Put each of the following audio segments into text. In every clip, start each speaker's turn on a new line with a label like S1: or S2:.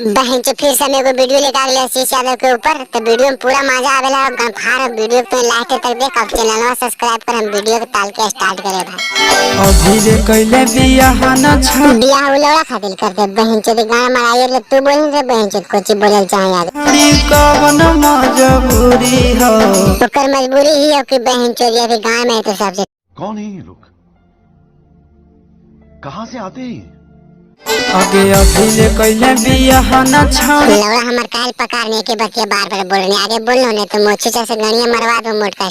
S1: बहन से फिर से मेरे को वीडियो लेकर आगे शीश यादव के ऊपर तो वीडियो में पूरा मजा आवेला। गंफार वीडियो पे लास्ट तक देख, अब चैनल में सब्सक्राइब कर, हम वीडियो के ताल के स्टार्ट करे भाई।
S2: अभी रे कइले बियाह न छ
S1: बियाह उलौड़ा खातिर करते बहन से गाना मराइए ले तू बोल रे बहन से कुछ बोलल चाहे यार
S2: कवन मजबूरी हो
S1: ओकर मजबूरी ही हो कि बहन चोरिया के गांव में तो सबसे
S3: कौन है ये लोग, कहां से आते हैं?
S2: आगे अभी रे कइले बियाह न छ
S1: लौड़ा हमर काल पकारने के बतिया बार बार बोलने आगे बोलनो ने तो मोचीचा से गणिया मरवा दो मोटका।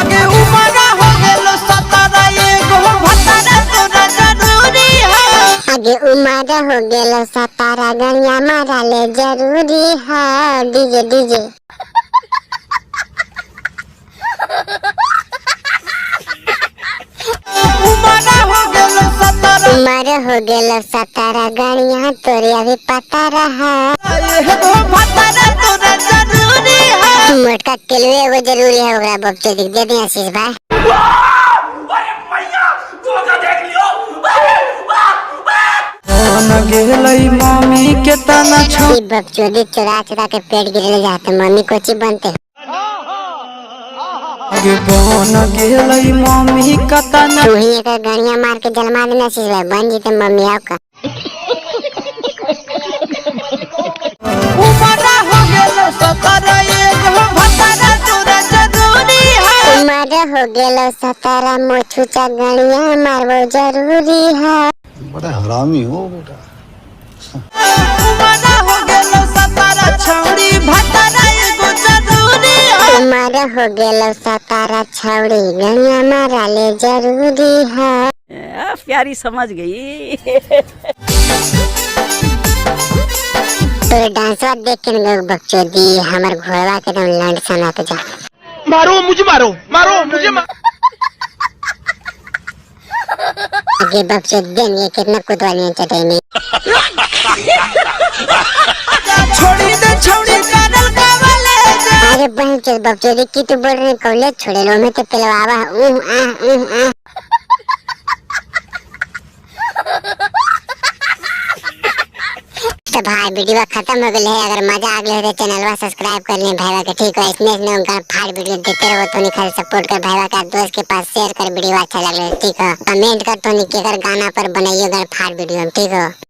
S2: आगे उमरा हो गेलो 17 एगो भतारा तोरा जरूरी है।
S1: आगे उमर हो गेलो 17 गणिया मारा ले जरूरी है। डीजे डीजे
S2: उमरा हो गेलो 17
S1: उमर हो गेलो 17 गणिया तोरे अभी पता रहा
S2: एगो भतारा तोरा जरूरी है।
S1: मोटका केलवे एगो जरूरी है ओकरा बच्चे दिख दे दे आशीष भाई।
S2: न गेलई मम्मी के तना छ
S1: ई बकचोदी चुरा चुरा के पेट गिरले जाते मम्मी कोची बनते।
S2: आगे बन गेलई मम्मी का तना
S1: तू ही एक गणिया मार के जलमा देना आशीष भाई बन जीते मम्मी आपका।
S2: उमरा हो गेलो 17 एगो भतारा तोरा जरूरी है।
S1: उमर हो गेलो 17 मोछूचा गणिया मारवो जरूरी है।
S3: बड़ा हरामी हो बेटा।
S2: उमरा हो गेलो 17 छौड़ी भतारा एगो जरूरी है।
S1: उमर हो गेलो 17 छौड़ी गणिया मारा ले जरूरी है।
S4: प्यारी समझ गई।
S1: तो डांसवा देख के लोग बकचोदी हमर घोड़वा के दम लंड सना तो जा
S3: मारो मुझे, मारो मुझे
S1: आगे बकचोदी देंगे कितना कुतवाली चटेंगे।
S2: छोड़ी दे छौड़ी कादल कावले जा।
S1: अरे बहन चोद बकचोदी की तू बोल रही कॉलेज छोड़े लो में तो पिलवावा तो भाई वीडियो खत्म हो गई है। अगर मजा आ गया तो चैनल सब्सक्राइब कर लें भाईवा के ठीक है। इसमें उनका फाड़ वीडियो देखते रहो तो खाली सपोर्ट कर भाईवा का दोस्त के पास शेयर कर वीडियो अच्छा लगे ठीक है। कमेंट कर तो नहीं गाना पर बनाइए फाड़ वीडियो ठीक है।